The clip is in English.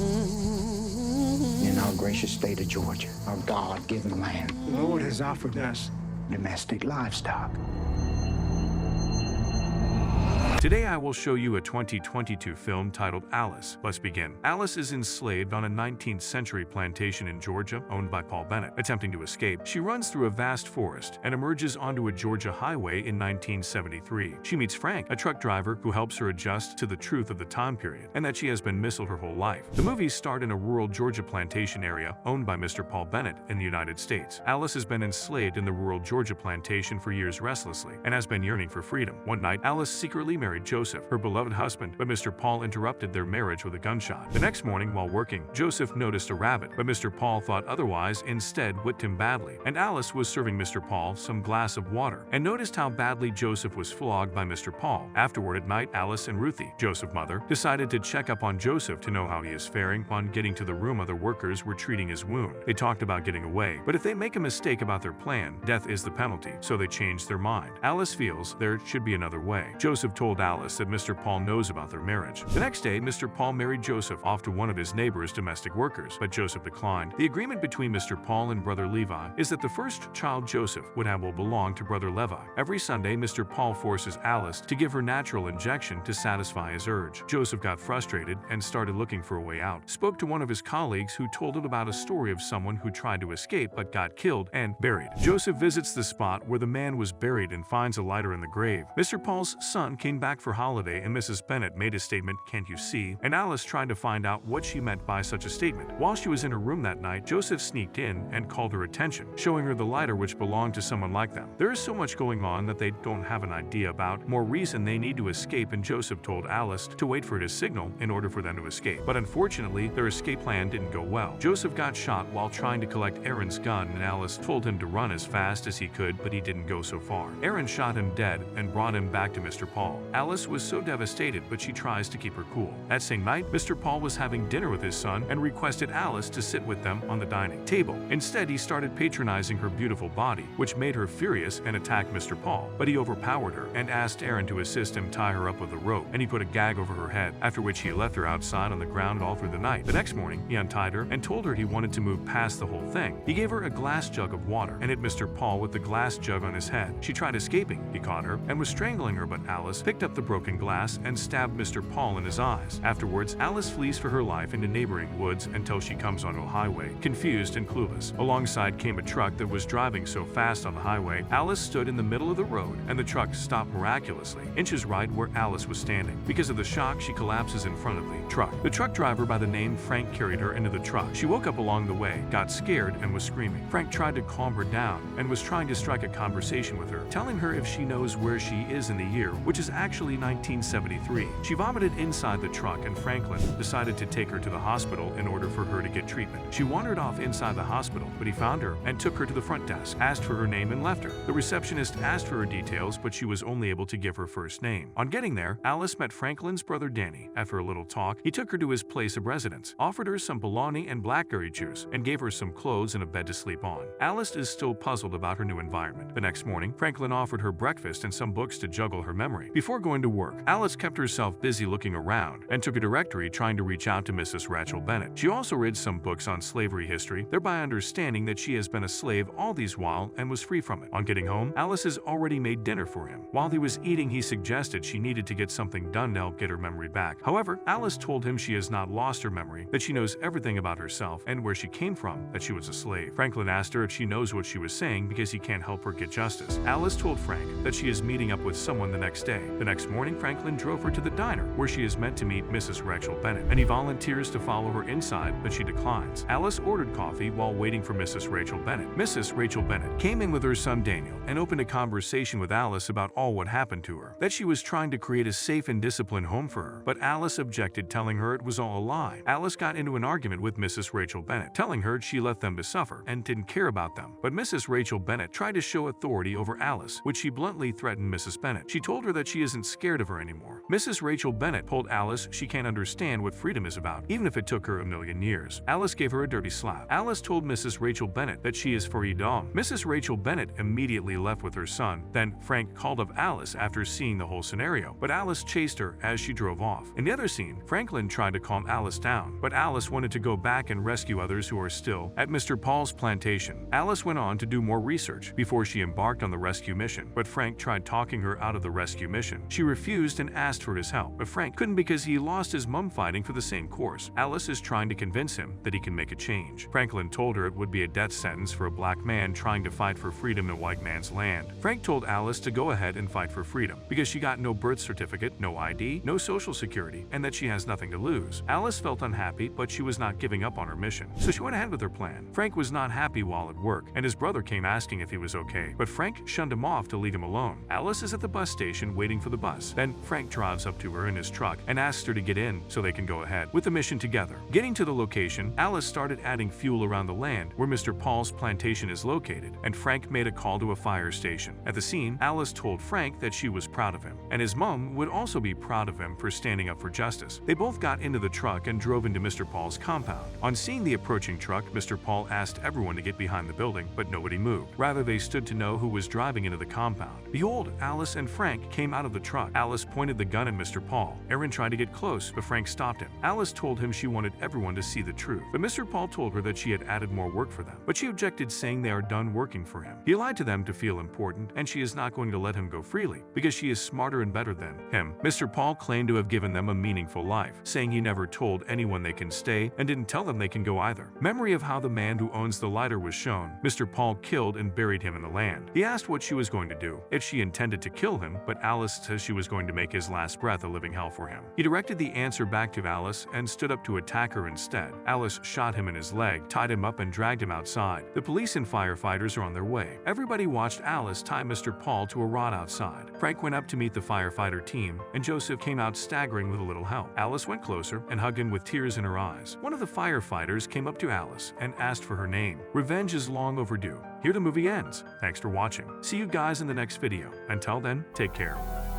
In our gracious state of Georgia, our God-given land, The Lord has offered us. domestic livestock. Today I will show you a 2022 film titled Alice. Let's begin. Alice is enslaved on a 19th century plantation in Georgia owned by Paul Bennet. Attempting to escape, she runs through a vast forest and emerges onto a Georgia highway in 1973. She meets Frank, a truck driver who helps her adjust to the truth of the time period and that she has been missing her whole life. The movie starred in a rural Georgia plantation area owned by Mr. Paul Bennet in the United States. Alice has been enslaved in the rural Georgia plantation for years restlessly and has been yearning for freedom. One night, Alice secretly married Joseph, her beloved husband, but Mr. Paul interrupted their marriage with a gunshot. The next morning, while working, Joseph noticed a rabbit, but Mr. Paul thought otherwise, instead whipped him badly, and Alice was serving Mr. Paul some glass of water and noticed how badly Joseph was flogged by Mr. Paul. Afterward at night, Alice and Ruthie, Joseph's mother, decided to check up on Joseph to know how he is faring. On getting to the room, other workers were treating his wound. They talked about getting away, but if they make a mistake about their plan, death is the penalty, so they changed their mind. Alice feels there should be another way. Joseph told Alice that Mr. Paul knows about their marriage. The next day, Mr. Paul married Joseph off to one of his neighbor's domestic workers, but Joseph declined. The agreement between Mr. Paul and brother Levi is that the first child Joseph would have will belong to brother Levi. Every Sunday, Mr. Paul forces Alice to give her natural injection to satisfy his urge. Joseph got frustrated and started looking for a way out. Spoke to one of his colleagues who told him about a story of someone who tried to escape but got killed and buried. Joseph visits the spot where the man was buried and finds a lighter in the grave. Mr. Paul's son came back for holiday and Mrs. Bennet made a statement, "Can't you see?" and Alice tried to find out what she meant by such a statement. While she was in her room that night, Joseph sneaked in and called her attention, showing her the lighter which belonged to someone like them. There is so much going on that they don't have an idea about, more reason they need to escape, and Joseph told Alice to wait for it to signal in order for them to escape. But unfortunately, their escape plan didn't go well. Joseph got shot while trying to collect Aaron's gun, and Alice told him to run as fast as he could, but he didn't go so far. Aaron shot him dead and brought him back to Mr. Paul. Alice was so devastated, but she tries to keep her cool. That same night, Mr. Paul was having dinner with his son and requested Alice to sit with them on the dining table. Instead, he started patronizing her beautiful body, which made her furious and attacked Mr. Paul. But he overpowered her and asked Aaron to assist him tie her up with a rope, and he put a gag over her head, after which he left her outside on the ground all through the night. The next morning, he untied her and told her he wanted to move past the whole thing. He gave her a glass jug of water and hit Mr. Paul with the glass jug on his head. She tried escaping. He caught her and was strangling her, but Alice picked up the broken glass and stabbed Mr. Paul in his eyes. Afterwards, Alice flees for her life into neighboring woods until she comes onto a highway, confused and clueless. Alongside came a truck that was driving so fast on the highway, Alice stood in the middle of the road and the truck stopped miraculously, inches right where Alice was standing. Because of the shock, she collapses in front of the truck. The truck driver by the name Frank carried her into the truck. She woke up along the way, got scared, and was screaming. Frank tried to calm her down and was trying to strike a conversation with her, telling her if she knows where she is in the year, which is actually 1973. She vomited inside the truck and Franklin decided to take her to the hospital in order for her to get treatment. She wandered off inside the hospital, but he found her and took her to the front desk, asked for her name and left her. The receptionist asked for her details, but she was only able to give her first name. On getting there, Alice met Franklin's brother Danny. After a little talk, he took her to his place of residence, offered her some bologna and blackberry juice, and gave her some clothes and a bed to sleep on. Alice is still puzzled about her new environment. The next morning, Franklin offered her breakfast and some books to juggle her memory. Before going to work, Alice kept herself busy looking around and took a directory trying to reach out to Mrs. Rachel Bennet. She also read some books on slavery history, thereby understanding that she has been a slave all these while and was free from it. On getting home, Alice has already made dinner for him. While he was eating, he suggested she needed to get something done to help get her memory back. However, Alice told him she has not lost her memory, that she knows everything about herself and where she came from, that she was a slave. Franklin asked her if she knows what she was saying because he can't help her get justice. Alice told Frank that she is meeting up with someone the next day. The next morning, Franklin drove her to the diner where she is meant to meet Mrs. Rachel Bennet, and he volunteers to follow her inside, but she declines. Alice ordered coffee while waiting for Mrs. Rachel Bennet. Mrs. Rachel Bennet came in with her son Daniel and opened a conversation with Alice about all what happened to her, that she was trying to create a safe and disciplined home for her, but Alice objected, telling her it was all a lie. Alice got into an argument with Mrs. Rachel Bennet, telling her she left them to suffer and didn't care about them, but Mrs. Rachel Bennet tried to show authority over Alice, which she bluntly threatened Mrs. Bennet. She told her that she is wasn't scared of her anymore. Mrs. Rachel Bennet told Alice she can't understand what freedom is about, even if it took her a million years. Alice gave her a dirty slap. Alice told Mrs. Rachel Bennet that she is freedom. Mrs. Rachel Bennet immediately left with her son. Then Frank called up Alice after seeing the whole scenario, but Alice chased her as she drove off. In the other scene, Franklin tried to calm Alice down, but Alice wanted to go back and rescue others who are still at Mr. Paul's plantation. Alice went on to do more research before she embarked on the rescue mission, but Frank tried talking her out of the rescue mission. She refused and asked for his help, but Frank couldn't because he lost his mom fighting for the same course. Alice is trying to convince him that he can make a change. Franklin told her it would be a death sentence for a black man trying to fight for freedom in a white man's land. Frank told Alice to go ahead and fight for freedom because she got no birth certificate, no ID, no social security, and that she has nothing to lose. Alice felt unhappy, but she was not giving up on her mission, so she went ahead with her plan. Frank was not happy while at work, and his brother came asking if he was okay, but Frank shunned him off to leave him alone. Alice is at the bus station waiting for the bus. Then Frank drives up to her in his truck and asks her to get in so they can go ahead with the mission together. Getting to the location, Alice started adding fuel around the land where Mr. Paul's plantation is located, and Frank made a call to a fire station. At the scene, Alice told Frank that she was proud of him, and his mom would also be proud of him for standing up for justice. They both got into the truck and drove into Mr. Paul's compound. On seeing the approaching truck, Mr. Paul asked everyone to get behind the building, but nobody moved. Rather, they stood to know who was driving into the compound. Behold, Alice and Frank came out of the truck. Alice pointed the gun at Mr. Paul. Aaron tried to get close, but Frank stopped him. Alice told him she wanted everyone to see the truth, but Mr. Paul told her that she had added more work for them. But she objected, saying they are done working for him. He lied to them to feel important, and she is not going to let him go freely because she is smarter and better than him. Mr. Paul claimed to have given them a meaningful life, saying he never told anyone they can stay and didn't tell them they can go either. Memory of how the man who owns the lighter was shown. Mr. Paul killed and buried him in the land. He asked what she was going to do, if she intended to kill him, but Alice says she was going to make his last breath a living hell for him. He directed the answer back to Alice and stood up to attack her instead. Alice shot him in his leg, tied him up and dragged him outside. The police and firefighters are on their way. Everybody watched Alice tie Mr. Paul to a rod outside. Frank went up to meet the firefighter team, and Joseph came out staggering with a little help. Alice went closer and hugged him with tears in her eyes. One of the firefighters came up to Alice and asked for her name. Revenge is long overdue. Here the movie ends. Thanks for watching. See you guys in the next video. Until then, take care.